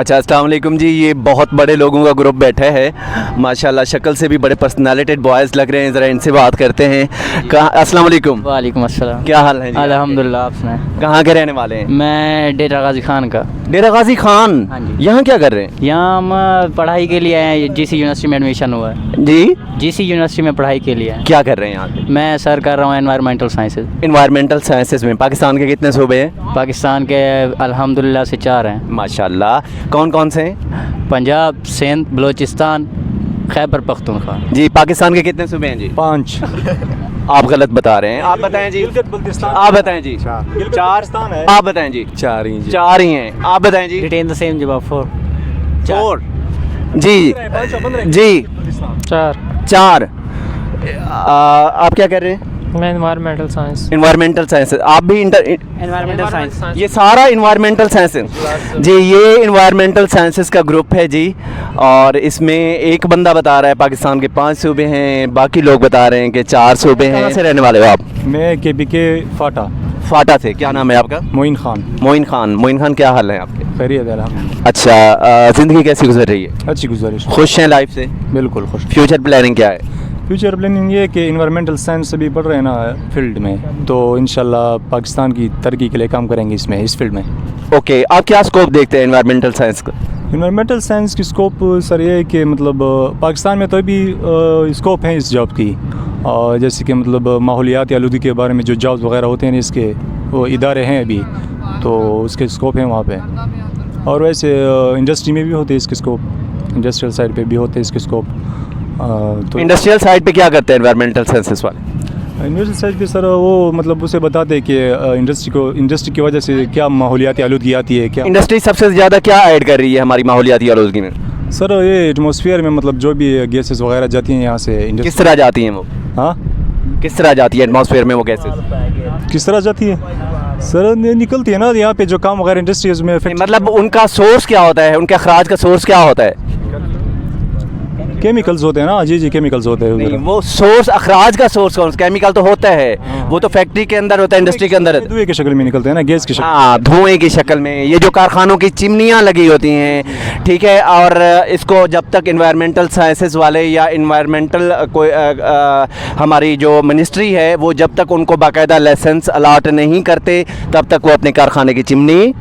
अच्छा, अस्सलाम वालेकुम जी। ये बहुत बड़े लोगों का ग्रुप बैठा है माशाल्लाह, शक्ल से भी बड़े पर्सनालिटेड बॉयज़ लग रहे हैं। ज़रा इनसे बात करते हैं। कहाँ, अस्सलाम वालेकुम। वालेकुम अस्सलाम। क्या हाल है जी? अल्हम्दुलिल्लाह, आप सुनाएं। कहाँ के रहने वाले हैं? मैं डेरा गाजी खान का। डेरा गाजी खान। हाँ जी। यहाँ क्या कर रहे हैं? यहाँ हम पढ़ाई के लिए आए हैं, जीसी यूनिवर्सिटी में एडमिशन हुआ है। जी, जीसी यूनिवर्सिटी में पढ़ाई के लिए आए। क्या कर रहे हैं यहाँ पे? मैं सर कर रहा हूँ एनवायरमेंटल साइंसेज। इन्वायरमेंटल साइंसेज में पाकिस्तान के कितने सूबे हैं? पाकिस्तान के अल्हम्दुलिल्लाह से 4 हैं। माशाल्लाह। कौन कौन से हैं? पंजाब, सिंध, बलूचिस्तान, खैबर पख्तूनख्वा। जी, पाकिस्तान के कितने सूबे हैं जी? 5। आप गलत बता रहे हैं। आप बताएं जी। आप बताएं जी। 4 है। आप बताएं जी। 4 ही जी। 4 ही हैं। आप बताएं जी। रिटेन द सेम जवाब 4। 4 जी जी 4। आप क्या कर रहे हैं? मैं इन्वायरमेंटल साइंस। Environmental science. आप भी एनवायरमेंटल साइंस। ये सारा इन्वायरमेंटल साइंसेस जी, ये इन्वायरमेंटल साइंसेस का ग्रुप है जी। और इसमें एक बंदा बता रहा है पाकिस्तान के 5 सूबे हैं, बाकी लोग बता रहे हैं कि 4 सूबे हैं। कहाँ से रहने वाले हो आप? मैं KPK फाटा। फाटा से। क्या नाम है आपका? मोइन खान। मोइन खान। मोइन खान, क्या हाल है आपके? खैरियत है अल्हम्दुलिल्लाह। अच्छा, ज़िंदगी कैसी गुजर रही है? अच्छी गुजारिश। खुश हैं लाइफ से? बिल्कुल खुश। फ्यूचर प्लानिंग क्या है? फ्यूचर प्लानिंग ये कि इन्वायरमेंटल साइंस से भी पढ़ रहे हैं ना फील्ड में, तो इंशाल्लाह पाकिस्तान की तरक्की के लिए काम करेंगे इस फील्ड में। ओके, आप क्या स्कोप देखते हैं इन्वायरमेंटल साइंस का? इन्वायरमेंटल साइंस की स्कोप सर ये है कि मतलब पाकिस्तान में तो अभी स्कोप है इस जॉब की, और जैसे कि मतलब माहौलियाती आलूगी के बारे में जो जॉब्स वगैरह होते हैं इसके वो इदारे हैं अभी, तो उसके स्कोप हैं वहाँ पे। और वैसे इंडस्ट्री में भी होते हैं इसके स्कोप, इंडस्ट्रियल साइड पे भी होते हैं इसके स्कोप। तो इंडस्ट्रियल साइड पे क्या करते हैं इन्वायरमेंटल साइंसेस वाले? इंडस्ट्रियल साइड पे सर वो मतलब उसे बताते हैं कि इंडस्ट्री की वजह से क्या माहौलियाती आलूगी आती है क्या। इंडस्ट्री सबसे ज़्यादा क्या ऐड कर रही है हमारी माहौलियाती आलूगी में? सर ये एटमॉस्फेयर में मतलब जो भी गैसेस वगैरह जाती हैं यहाँ से किस तरह जाती हैं वो? हाँ, किस तरह जाती है एटमॉस्फेयर में वो गैसेस? किस तरह जाती है सर? निकलती है ना यहाँ पे जो काम वगैरह इंडस्ट्रीज में। मतलब उनका सोर्स क्या होता है? उनके अखराज का सोर्स क्या होता है? केमिकल्स होते हैं ना। जी केमिकल्स होते हैं नहीं, उधर। वो सोर्स, अखराज का सोर्स कौन? केमिकल तो होता है, वो तो फैक्ट्री के अंदर होता है, इंडस्ट्री के अंदर। धुएं की शक्ल में निकलते हैं ना, गैस की शक्ल। हाँ, धुएं की शक्ल में। ये जो कारखानों की चिमनियाँ लगी होती हैं, ठीक है। और इसको जब तक इन्वायरमेंटल साइंसेस वाले या इन्वायरमेंटल कोई हमारी जो मिनिस्ट्री है वो जब तक उनको बाकायदा लाइसेंस अलाट नहीं करते तब तक वो अपने कारखाने की चिमनी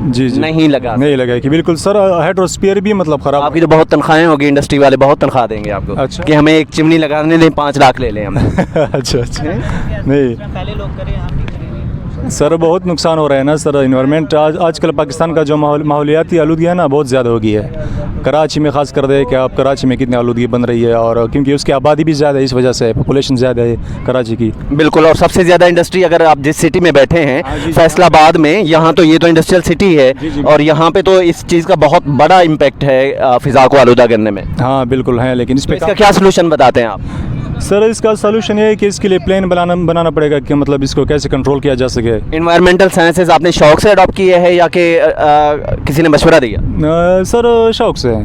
जी नहीं लगा कि बिल्कुल सर। हेड्रोस्फीयर भी मतलब ख़राब। आपकी तो बहुत तनख्वाहें होगी, इंडस्ट्री वाले बहुत तनख्वाह देंगे आपको। अच्छा। कि हमें एक चिमनी लगाने दें, 5 लाख ले लें हम। अच्छा नहीं सर, बहुत नुकसान हो रहा है ना सर इन्वायरमेंट। आजकल पाकिस्तान का जो माहौलियाती आलूगी है ना बहुत ज़्यादा हो गई है। कराची में ख़ास कर दे कि आप कराची में कितनी आलूगी बन रही है, और क्योंकि उसकी आबादी भी ज़्यादा है, इस वजह से पॉपुलेशन ज़्यादा है कराची की। बिल्कुल। और सबसे ज़्यादा इंडस्ट्री, अगर आप जिस सिटी में बैठे हैं फैसलाबाद में, यहाँ तो ये तो इंडस्ट्रियल सिटी है, और यहाँ पे तो इस चीज़ का बहुत बड़ा इम्पैक्ट है फ़िज़ा को आलूदा करने में। हाँ बिल्कुल है, लेकिन इस पर इसका क्या सोल्यूशन बताते हैं आप? सर इसका सलूशन ये है कि इसके लिए प्लान बनाना पड़ेगा कि मतलब इसको कैसे कंट्रोल किया जा सके। इन्वायरमेंटल साइंसेज आपने शौक से अडॉप्ट किए है या कि किसी ने मशवरा दिया? सर शौक से।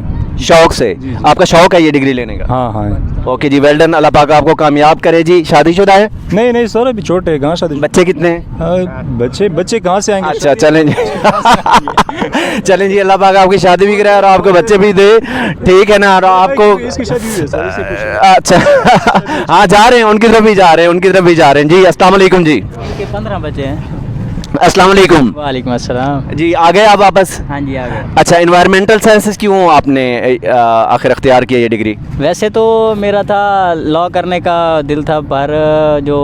शौक से। आपका शौक है ये डिग्री लेने का? हाँ हाँ। ओके जी, वेल डन। अल्लाह पाक आपको कामयाब करे जी। शादीशुदा है? नहीं सर, अभी छोटे, कहाँ शादी। बच्चे कितने हैं? बच्चे कहाँ से आएंगे? अच्छा, चलें जी। चलें जी, अल्लाह पाक आपकी शादी भी कराए और आपको बच्चे भी दे, ठीक है ना। और आपको इसकी शादी हुई है सर, इससे पूछो। अच्छा। हाँ, जा रहे हैं उनकी तरफ भी जा रहे हैं जी। अस्सलाम वालेकुम जी। 15 बचे हैं। अस्सलाम वालेकुम। वालेकुम अस्सलाम जी, आ गए आप वापस? हाँ जी, आ गए। अच्छा, इन्वायरमेंटल साइंसेस क्यों आपने आखिर अख्तियार किया ये डिग्री? वैसे तो मेरा था लॉ करने का दिल था, पर जो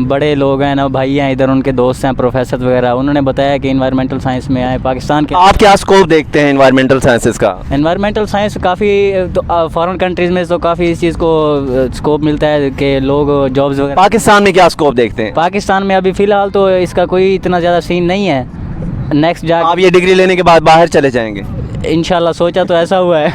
बड़े लोग हैं ना, भाई हैं इधर, उनके दोस्त हैं प्रोफेसर वगैरह, उन्होंने बताया कि इन्वायरमेंटल साइंस में आए पाकिस्तान के। आप क्या स्कोप देखते हैं इन्वायरमेंटल साइंसेस का? इन्वायरमेंटल साइंस काफ़ी तो फॉरेन कंट्रीज़ में तो काफ़ी इस चीज़ को स्कोप मिलता है कि लोग जॉब्स वगैरह। पाकिस्तान में क्या स्कोप देखते हैं? पाकिस्तान में अभी फ़िलहाल तो इसका कोई इतना ज़्यादा सीन नहीं है। नेक्स्ट जा आप ये डिग्री लेने के बाद बाहर चले जाएंगे इंशाल्लाह, सोचा तो ऐसा हुआ है।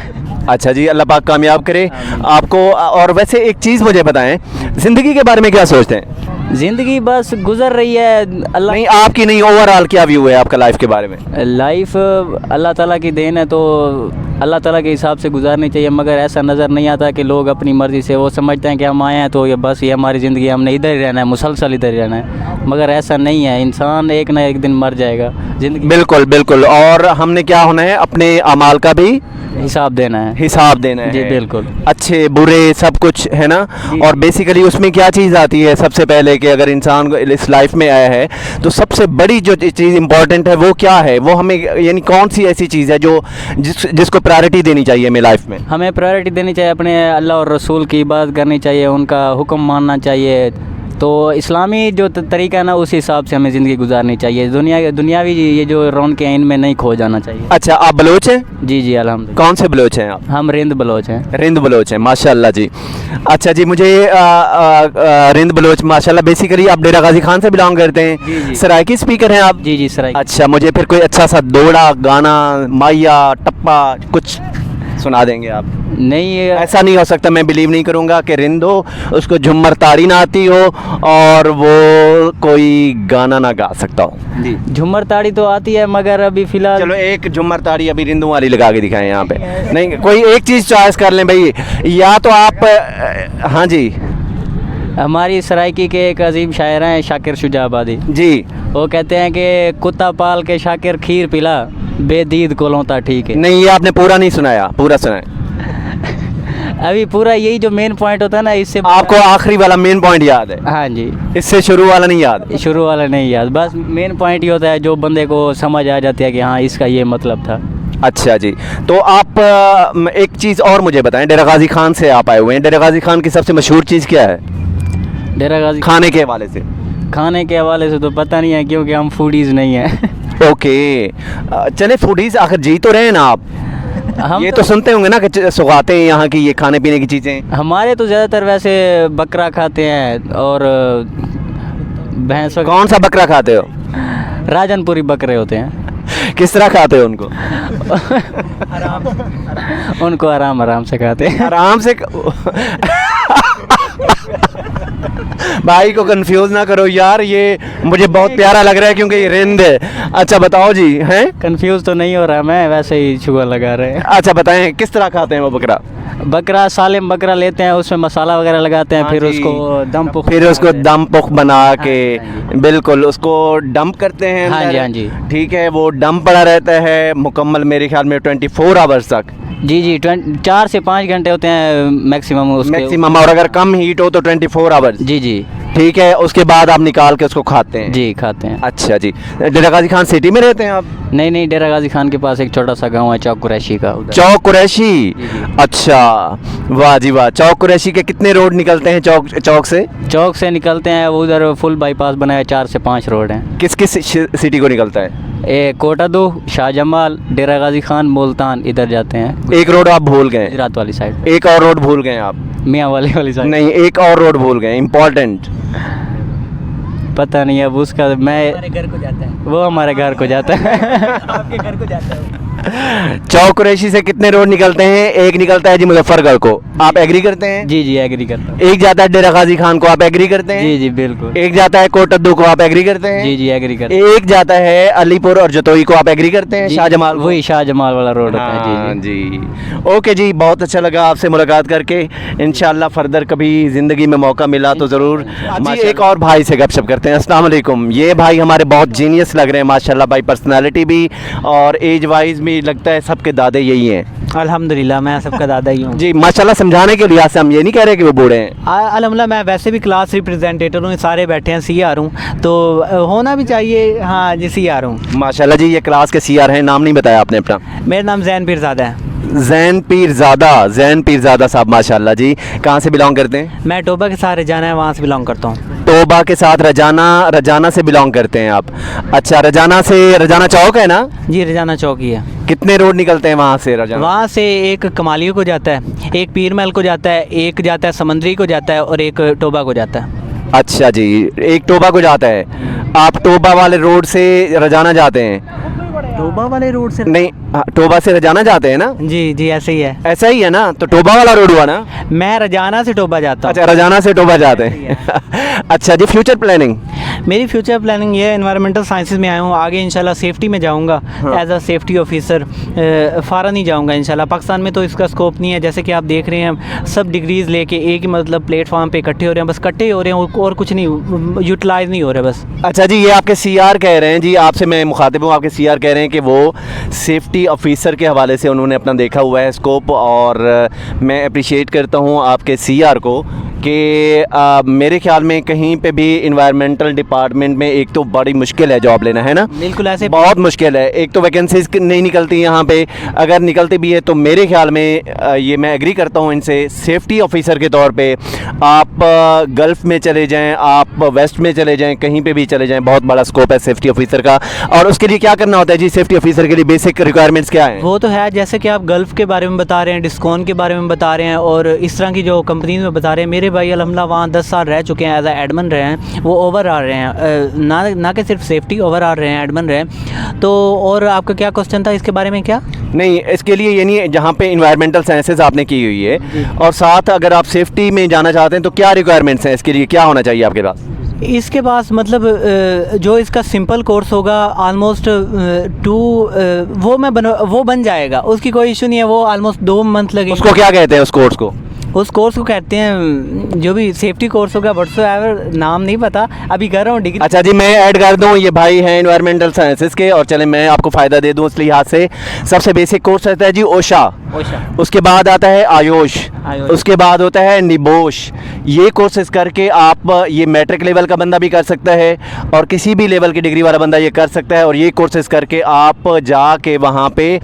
अच्छा जी, अल्लाह पाक कामयाब करे आपको। और वैसे एक चीज़ मुझे बताएं, ज़िंदगी के बारे में क्या सोचते हैं? ज़िंदगी बस गुजर रही है अल्लाह नहीं आपकी नहीं, ओवरऑल क्या व्यू है आपका लाइफ के बारे में? लाइफ अल्लाह ताला की देन है, तो अल्लाह ताला के हिसाब से गुजारनी चाहिए। मगर ऐसा नज़र नहीं आता कि लोग अपनी मर्ज़ी से, वो समझते हैं कि हम आए हैं तो ये बस ये हमारी ज़िंदगी, हमने इधर ही रहना है, मुसलसल इधर ही रहना है। मगर ऐसा नहीं है, इंसान एक ना एक दिन मर जाएगा। ज़िंदगी बिल्कुल बिल्कुल, और हमने क्या होना है, अपने अमाल का भी हिसाब देना है। हिसाब देना है। जी बिल्कुल। अच्छे बुरे सब कुछ है ना। और बेसिकली उसमें क्या चीज़ आती है सबसे पहले कि अगर इंसान को इस लाइफ में आया है तो सबसे बड़ी जो चीज़ इंपॉर्टेंट है वो क्या है, वो हमें यानी कौन सी ऐसी चीज़ है जो जिसको प्रायोरिटी देनी चाहिए हमें लाइफ में? हमें प्रायोरिटी देनी चाहिए, अपने अल्लाह और रसूल की इबादत करनी चाहिए, उनका हुक्म मानना चाहिए। तो इस्लामी जो तरीका है ना, उस हिसाब से हमें ज़िंदगी गुजारनी चाहिए। दुनियावी ये जो रौनकें हैं इनमें नहीं खो जाना चाहिए। अच्छा, आप बलोच हैं? जी जी अल्हम्दुलिल्लाह। कौन से बलोच हैं आप? हम रिंद बलोच हैं। रिंद बलोच हैं, माशाल्लाह जी। अच्छा जी, मुझे रिंद बलोच माशाल्लाह, बेसिकली आप डेरा गाजी खान से बिलोंग करते हैं? जी, जी। सराइकी स्पीकर हैं आप? जी जी सराय। अच्छा, मुझे फिर कोई अच्छा सा दोड़ा गाना, माया, टप्पा कुछ सुना देंगे आप? नहीं ये ऐसा नहीं हो सकता, मैं बिलीव नहीं करूँगा कि रिंद हो, उसको झुम्मर ताड़ी ना आती हो और वो कोई गाना ना गा सकता हो। जी झुमर ताड़ी तो आती है, मगर अभी फ़िलहाल चलो एक झुम्मर ताड़ी अभी रिंदों वाली लगा के दिखाएं यहाँ पे। नहीं, कोई एक चीज़ चॉइस कर लें भाई, या तो आप हाँ जी हमारी सरायकी के एक अजीम शायर हैं शाकिर शुजाबादी जी, वो कहते हैं कि कुत्ता पाल के शाकिर खीर पिला, बेदीद को लौता ठीक है। नहीं ये आपने पूरा नहीं सुनाया, पूरा सुनाए। अभी पूरा यही जो मेन पॉइंट होता है ना, इससे आपको आखिरी वाला मेन पॉइंट याद है? हाँ जी, इससे शुरू वाला नहीं याद? शुरू वाला नहीं याद, बस मेन पॉइंट ये होता है जो बंदे को समझ आ जाती है कि हाँ इसका ये मतलब था। अच्छा जी, तो आप एक चीज़ और मुझे बताएं, डेरा गाजी खान से आप आए हुए हैं, डेरा गाजी खान की सबसे मशहूर चीज़ क्या है डेरा गाजी खाने के हवाले से? खाने के हवाले से तो पता नहीं है, क्योंकि हम फूडीज़ नहीं हैं। ओके, चले फूडीज आखिर जी तो रहे हैं ना आप, हम ये तो सुनते होंगे ना कि सुगाते हैं यहाँ की ये खाने पीने की चीज़ें। हमारे तो ज़्यादातर वैसे बकरा खाते हैं और भैंस वगैरह। कौन सा बकरा खाते हो? राजनपुरी बकरे होते हैं। किस तरह खाते हो उनको? उनको आराम आराम से खाते हैं। आराम से भाई को कंफ्यूज ना करो यार, ये मुझे बहुत प्यारा लग रहा है क्योंकि ये रिंद है। अच्छा बताओ जी, हैं? कंफ्यूज तो नहीं हो रहा मैं, वैसे ही छुआ लगा रहे हैं। अच्छा बताएं किस तरह खाते हैं वो बकरा? बकरा सालिम बकरा लेते हैं, उसमें मसाला वगैरह लगाते हैं, हाँ फिर जी। उसको दम पुख फिर उसको दम पुख बना के हाँ बिल्कुल उसको डंप करते हैं हाँ अंदर। जी, हाँ जी। ठीक है, वो डंप पड़ा रहता है मुकम्मल मेरे ख्याल में 24 आवर्स तक। जी जी 4 से 5 घंटे होते हैं मैक्सिमम उसके। मैक्सिमम, और अगर कम हीट हो तो 24 आवर्स। जी जी ठीक है, उसके बाद आप निकाल के उसको खाते हैं? जी खाते हैं। अच्छा जी, डेरा गाजी खान सिटी में रहते हैं आप? नहीं नहीं, डेरा गाजी खान के पास एक छोटा सा गांव है चौक कुरैशी का, उधर। चौक कुरैशी? जी, जी। अच्छा, वाह जी वाह। चौक कुरैशी के कितने रोड निकलते हैं चौक से? चौक से निकलते हैं, वो उधर फुल बाईपास बना है, 4 से 5 रोड हैं। किस किस सिटी को निकलता है? कोटादू, शाहजमाल, डेरा गाजी खान, मुल्तान, इधर जाते हैं। एक रोड आप भूल गए, गुजरात वाली साइड, एक और रोड भूल गए आप। मियाँ वाली साइड। नहीं, एक और रोड भूल गए इम्पोर्टेंट। पता नहीं अब उसका, मैं हमारे घर को जाता है, वो हमारे घर को जाता है। आपके घर को जाता है। चौक कुरैशी से कितने रोड निकलते हैं? एक निकलता है जी मुजफ्फरगढ़ को, आप एग्री करते हैं? जी जी एग्री करता हूँ। एक जाता है डेरा गाजी खान को, आप एग्री करते हैं? जी जी बिल्कुल। एक जाता है कोटद्दू को, आप एग्री करते हैं? जी जी एग्री करता हूँ। एक जाता है अलीपुर और जतोई को, आप एग्री करते हैं? जी, शाहजमाल को? वही शाहजमाल वाला रोड होता है। हाँ जी जी जी। ओके जी, बहुत अच्छा लगा आपसे मुलाकात करके। इंशाल्लाह फर्दर कभी ज़िंदगी में मौका मिला तो ज़रूर। जी, एक और भाई से गपशप करते हैं। अस्सलाम वालेकुम। ये भाई हमारे बहुत जीनियस लग रहे हैं माशाल्लाह भाई, पर्सनालिटी भी और एज वाइज भी लगता है सबके दादे यही हैं। अल्हम्दुलिल्लाह मैं सबका दादा ही हूँ। जी माशाल्लाह, समझाने के लिहाज से हम ये नहीं कह रहे कि वो बूढ़े हैं। अल्हम्दुलिल्लाह मैं वैसे भी क्लास रिप्रेजेंटेटिव हूँ, सारे बैठे हैं, सीआर हूँ, तो होना भी चाहिए। हाँ जी सीआर हूँ। माशाल्लाह जी, ये क्लास के सीआर हैं। नाम नहीं बताया आपने अपना? मेरा नाम जैन पीरज़ादा है। जैन पीरज़ादा साहब, माशाल्लाह जी। कहाँ से बिलोंग करते हैं? मैं टोबा के साथ रजाना है, वहाँ से बिलोंग करता हूँ। तोबा के साथ रजाना से बिलोंग करते हैं आप? अच्छा, रजाना चौक है ना? जी रजाना चौक ही है। कितने रोड निकलते हैं वहाँ से रजाना? वहाँ से एक कमालियों को जाता है, एक पीर महल को जाता है, एक जाता है समंदरी को जाता है और एक टोबा को जाता है। अच्छा जी, एक टोबा को जाता है। आप टोबा वाले रोड से रजाना जाते हैं? टोबा वाले रोड से नहीं, हाँ, टोबा से रजाना जाते हैं ना, जी जी ऐसे ही है। ऐसा ही है ना, तो टोबा वाला रोड हुआ ना। मैं रजाना से टोबा जाता हूँ। अच्छा, रजाना से टोबा जाते हैं। अच्छा जी, फ्यूचर प्लानिंग? मेरी फ्यूचर प्लानिंग ये है, एनवायरमेंटल साइंसेज में आया हूँ, आगे इंशाल्लाह सेफ्टी में जाऊँगा एज अ सेफ्टी ऑफिसर। फ़ौरन ही जाऊँगा इंशाल्लाह। पाकिस्तान में तो इसका स्कोप नहीं है, जैसे कि आप देख रहे हैं सब डिग्रीज़ लेके एक ही मतलब प्लेटफॉर्म पे इकट्ठे हो रहे हैं, बस इकट्ठे हो रहे हैं और कुछ नहीं, यूटिलाइज़ नहीं हो रहे बस। अच्छा जी, ये आपके सीआर कह रहे हैं जी, आपसे मैं मुखातिब हूँ, आपके सीआर कह रहे हैं कि वो सेफ्टी ऑफिसर के हवाले से उन्होंने अपना देखा हुआ है स्कोप, और मैं अप्रिशिएट करता हूँ आपके सीआर को कि मेरे ख्याल में कहीं पे भी इन्वायरमेंटल डिपार्टमेंट में एक तो बड़ी मुश्किल है जॉब लेना, है ना? बिल्कुल ऐसे बहुत मुश्किल है। एक तो वैकेंसीज नहीं निकलती यहाँ पे, अगर निकलती भी है तो मेरे ख्याल में ये मैं एग्री करता हूँ इनसे, सेफ्टी ऑफिसर के तौर पे आप गल्फ़ में चले जाएं, आप वेस्ट में चले जाएं, कहीं पे भी चले जाएं, बहुत बड़ा स्कोप है सेफ्टी ऑफिसर का। और उसके लिए क्या करना होता है जी? सेफ्टी ऑफिसर के लिए बेसिक रिक्वायरमेंट्स क्या हैं? वो तो है, जैसे कि आप गल्फ़ के बारे में बता रहे हैं, डिस्कॉन के बारे में बता रहे हैं, और इस तरह की जो कंपनीज में बता रहे हैं। मेरे भाई अल्हम्दुलिल्लाह वहाँ 10 साल रह चुके हैं, एज आ एडमिन रहे हैं, वो ओवर आ रहे हैं, ना कि सिर्फ सेफ्टी, ओवर आ रहे हैं, एडमिन रहे हैं। तो और आपका क्या क्वेश्चन था इसके बारे में? क्या नहीं, इसके लिए ये नहीं है, जहाँ पे इन्वायरमेंटल साइंसेज आपने की हुई है और साथ अगर आप सेफ्टी में जाना चाहते हैं तो क्या रिक्वायरमेंट्स हैं इसके लिए, क्या होना चाहिए आपके पास? इसके पास मतलब जो इसका सिंपल कोर्स होगा ऑलमोस्ट वो बन जाएगा, उसकी कोई इशू नहीं है। वो ऑलमोस्ट 2 मंथ लगेगा। उसको क्या कहते हैं उस कोर्स को? उस कोर्स को कहते हैं जो भी सेफ्टी कोर्स होगा, व्हाट्सएवर नाम नहीं पता, अभी कर रहा हूँ डिग्री। अच्छा जी, मैं ऐड कर दूँ, ये भाई हैं इन्वायरमेंटल साइंसेज के, और चले मैं आपको फ़ायदा दे दूँ इस लिहाज से। सबसे बेसिक कोर्स रहता है जी ओशा, उसके बाद आता है आयोश, उसके बाद होता है निबोश। ये कोर्सेज करके आप, ये मैट्रिक लेवल का बंदा भी कर सकता है और किसी भी लेवल की डिग्री वाला बंदा ये कर सकता है, और ये कोर्सेज करके आप जाके वहाँ पे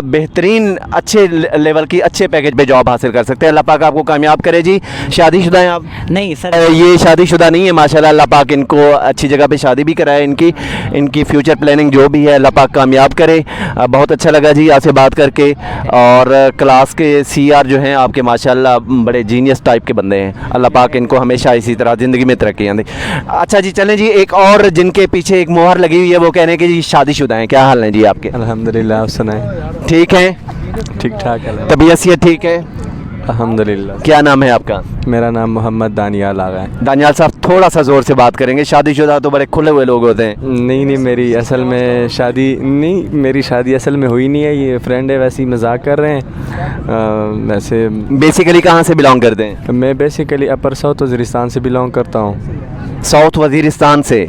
बेहतरीन अच्छे लेवल की अच्छे पैकेज पे जॉब हासिल कर सकते हैं। अल्लाह पाक आपको कामयाब करे जी। शादीशुदा हैं आप? नहीं सर, ये शादीशुदा नहीं है माशाल्लाह। अल्लाह पाक इनको अच्छी जगह पे शादी भी कराए, इनकी फ्यूचर प्लानिंग जो भी है अल्लाह पाक कामयाब करे। बहुत अच्छा लगा जी आपसे बात करके, और क्लास के सीआर जो हैं आपके माशाल्लाह बड़े जीनियस टाइप के बंदे हैं। अल्लाह पाक इनको हमेशा इसी तरह ज़िंदगी में तरक्की दे। अच्छा जी, चलें जी, एक और जिनके पीछे एक मोहर लगी हुई है वो कह रहे हैं कि जी शादीशुदा हैं, क्या हाल है जी आपके? अल्हम्दुलिल्लाह, आप सुनाएं? ठीक है, ठीक ठाक है, तबीयत से ठीक है? अल्हम्दुलिल्लाह। क्या नाम है आपका? मेरा नाम मोहम्मद दानियाल आगा है। दानियाल साहब, थोड़ा सा ज़ोर से बात करेंगे, शादीशुदा तो बड़े खुले हुए लोग होते हैं। नहीं, मेरी असल में शादी नहीं, मेरी शादी असल में हुई नहीं है, ये फ्रेंड है, वैसे ही मजाक कर रहे हैं। वैसे बेसिकली कहाँ से बिलोंग करते हैं? मैं बेसिकली अपर साउथ वज़ीरिस्तान से बिलोंग करता हूँ। साउथ वज़ीरिस्तान से,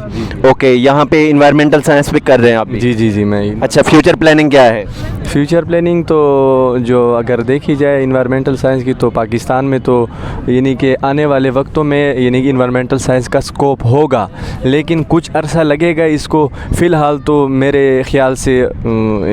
ओके। यहाँ पे इन्वायरमेंटल साइंस भी कर रहे हैं आप? जी, मैं। अच्छा, फ्यूचर प्लानिंग क्या है? फ्यूचर प्लानिंग तो जो अगर देखी जाए इन्वायरमेंटल साइंस की, तो पाकिस्तान में तो यानी कि आने वाले वक्तों में यानी कि इन्वायरमेंटल साइंस का स्कोप होगा, लेकिन कुछ अरसा लगेगा इसको। फ़िलहाल तो मेरे ख़्याल से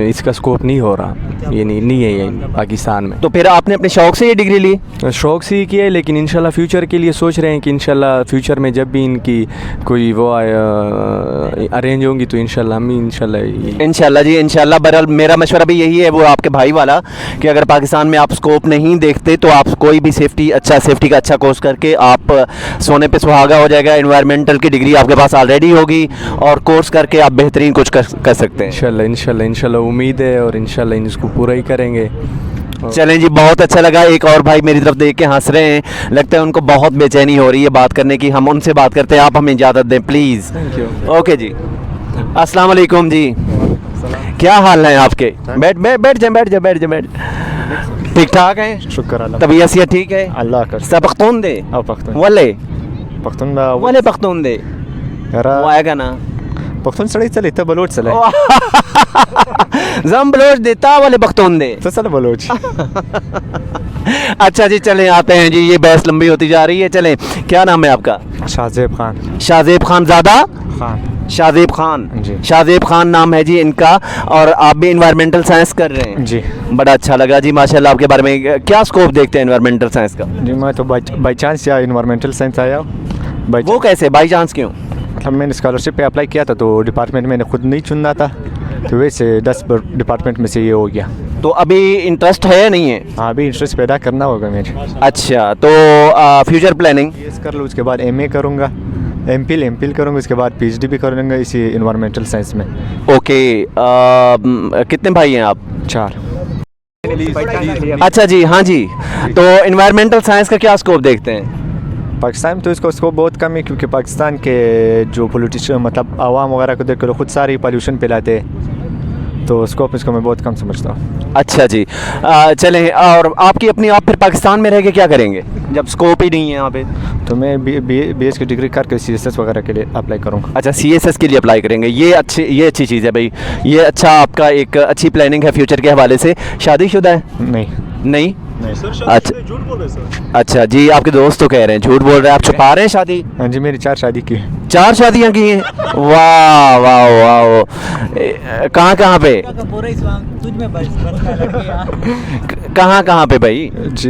इसका स्कोप नहीं हो रहा, यानी नहीं है ये पाकिस्तान में। तो फिर आपने अपने शौक़ से ये डिग्री ली? शौक़ से ही किया है, लेकिन इंशाल्लाह फ्यूचर के लिए सोच रहे हैं कि इंशाल्लाह फ्यूचर में जब भी इनकी कोई वो अरेंज होंगी तो इंशाल्लाह हम इंशाल्लाह जी, इंशाल्लाह। बहरहाल मेरा मशवरा भी यही है, वो आपके भाई वाला, कि अगर पाकिस्तान में आप स्कोप नहीं देखते तो आप कोई भी सेफ्टी का अच्छा कोर्स करके आप सोने पे सुहागा हो जाएगा। इन्वायरमेंटल की डिग्री आपके पास ऑलरेडी होगी और कोर्स करके आप बेहतरीन कुछ कर सकते हैं। इंशाल्लाह उम्मीद है, और इंशाल्लाह इसको पूरा ही करेंगे। चलें जी, बहुत अच्छा लगा। एक और भाई मेरी तरफ देख के हंस रहे हैं, लगता है उनको बहुत बेचैनी हो रही है बात करने की। हम उनसे बात करते हैं, आप हमें इजाज़त दें प्लीज़। Thank you. ओके जी, अस्सलाम वालेकुम जी, क्या हाल है आपके? बैठ जाए। ठीक ठाक हैं? शुक्र अल्लाह। तबीयत से ठीक है? अल्लाह कर। सब पख्तूनदे? पख्तून वले पख्तून पख्तूनदे यारा वो आएगा ना? पख्तून सड़ी चले तो बलोच चले जम बलोच देता वाले पख्तूनदे तो चल बलोच। अच्छा जी, चलें आते हैं जी, ये बहस लंबी होती जा रही है। चलें, क्या नाम है आपका? शाहजेब खान। शाहजेब खान ज़्यादा? खान। शाहजेब खान जी। शाहजेब खान नाम है जी इनका, और आप भी इन्वायरमेंटल साइंस कर रहे हैं? जी। बड़ा अच्छा लगा जी माशाल्लाह। आपके बारे में क्या स्कोप देखते हैं इन्वायरमेंटल साइंस का? जी, मैं तो बाई चांस या इन्वायरमेंटल साइंस आया। वो कैसे बाई चांस क्यों? मतलब मैंने स्कॉलरशिप पे अप्लाई किया था, तो डिपार्टमेंट मैंने खुद नहीं चुना था, तो वैसे 10 डिपार्टमेंट में से ये हो गया। तो अभी इंटरेस्ट है या नहीं है? हाँ, अभी इंटरेस्ट पैदा करना होगा मेरे। अच्छा, तो फ्यूचर प्लानिंग? कर लूँ, उसके बाद MA करूँगा, एमफिल करूँगा, उसके बाद पीएचडी भी करूँगा इसी इन्वायरमेंटल साइंस में। ओके, कितने भाई हैं आप? 4। अच्छा जी, हाँ जी। तो इन्वायरमेंटल साइंस का क्या स्कोप देखते हैं? पाकिस्तान में तो इसको स्कोप बहुत कम है, क्योंकि पाकिस्तान के जो पॉलिटिशियन मतलब आवाम वगैरह को देख कर खुद सारी पॉल्यूशन फैलाते हैं, तो स्कोप इसको मैं बहुत कम समझता हूँ। अच्छा जी, चलें, और आपकी अपनी आप फिर पाकिस्तान में रह के क्या करेंगे जब स्कोप ही नहीं है यहाँ पे? तो मैं BS की डिग्री करके CSS वगैरह के लिए अप्लाई करूँगा। अच्छा, CSS के लिए अप्लाई करेंगे, ये अच्छी चीज़ है भाई, ये अच्छा आपका एक अच्छी प्लानिंग है फ्यूचर के हवाले से। शादीशुदा है? नहीं। नहीं? अच्छा, झूठ बोल रहे सर। अच्छा जी, आपके दोस्त तो कह रहे हैं झूठ बोल रहे हैं, आप छुपा रहे हैं शादी? हाँ जी, मेरी 4 शादी की है। 4 शादियाँ की हैं? वाह वाह वाह, कहाँ पे? कहाँ पे भाई? जी,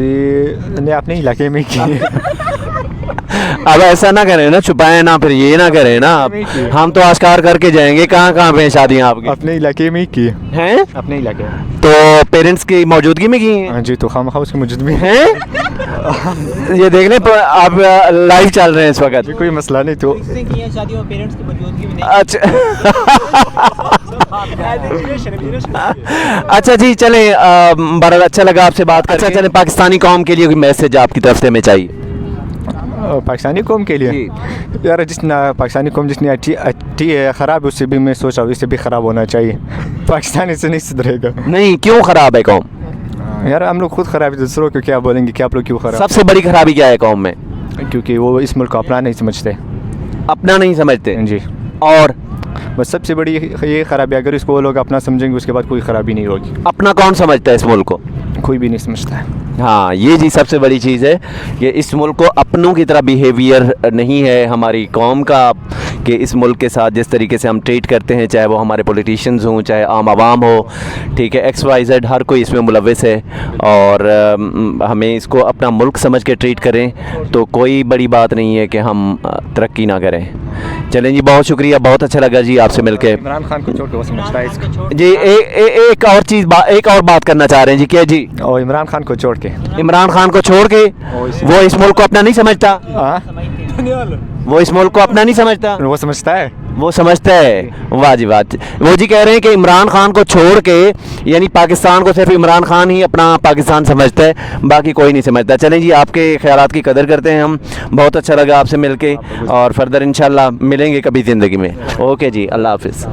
मैंने अपने इलाके में की है। अब ऐसा ना करें ना, छुपाएं ना, फिर ये ना करें ना, हम तो आश्कार करके जाएंगे। कहाँ पे हैं शादियाँ आपकी? अपने इलाके में ही की हैं? अपने इलाके में। तो पेरेंट्स की मौजूदगी में की हैं? हाँ जी, तो खामखा उसकी मौजूद में हैं? ये देख लें, आप लाइव चल रहे हैं इस वक्त। कोई मसला नहीं। तो अच्छा अच्छा जी, चलें, बड़ा अच्छा लगा आपसे बात कर। अच्छा चलें, पाकिस्तानी कौम के लिए कोई मैसेज आपकी तरफ से हमें चाहिए? पाकिस्तानी कौम के लिए यार, जितना पाकिस्तानी कौम जितनी अच्छी है, ख़राब है, उससे भी मैं सोच रहा हूँ इससे भी ख़राब होना चाहिए। पाकिस्तान इससे नहीं सुधरेगा। नहीं, क्यों ख़राब है कौम? यार हम लोग खुद ख़राब है, दूसरों को क्या बोलेंगे कि आप लोग क्यों ख़राब? सबसे बड़ी खराबी क्या है कौम में? क्योंकि वो इस मुल्क को अपना नहीं समझते। अपना नहीं समझते जी। और बस सबसे बड़ी ये ख़राबी, अगर इसको वो लोग अपना समझेंगे उसके बाद कोई ख़राबी नहीं होगी। अपना कौन समझता है इस मुल्क को? कोई भी नहीं समझता है। हाँ, ये जी सबसे बड़ी चीज़ है कि इस मुल्क को अपनों की तरह बिहेवियर नहीं है हमारी कौम का, कि इस मुल्क के साथ जिस तरीके से हम ट्रीट करते हैं, चाहे वो हमारे पॉलिटिशियंस हों, चाहे आम आवाम हो, ठीक है, XYZ हर कोई इसमें मुलव्वस है, और हमें इसको अपना मुल्क समझ के ट्रीट करें तो कोई बड़ी बात नहीं है कि हम तरक्की ना करें। चलें जी, बहुत शुक्रिया, बहुत अच्छा लगा जी आपसे मिलके। इमरान खान को छोड़ के वो समझता है इसको। जी एक और चीज़, एक और बात करना चाह रहे हैं जी। क्या जी? और इमरान खान को छोड़ के इमरान खान को छोड़ के वो इस मुल्क को अपना नहीं समझता? वो इस मुल्क को अपना नहीं समझता? वो समझता है। वो समझता है। वाह जी वाह। वो जी कह रहे हैं कि इमरान खान को छोड़ के, यानी पाकिस्तान को सिर्फ इमरान खान ही अपना पाकिस्तान समझता है, बाकी कोई नहीं समझता। चलें जी, आपके ख्यालात की कदर करते हैं हम। बहुत अच्छा लगा आपसे मिलके, और फर्दर इंशाल्लाह मिलेंगे कभी ज़िंदगी में। ओके जी, अल्लाह हाफिज़।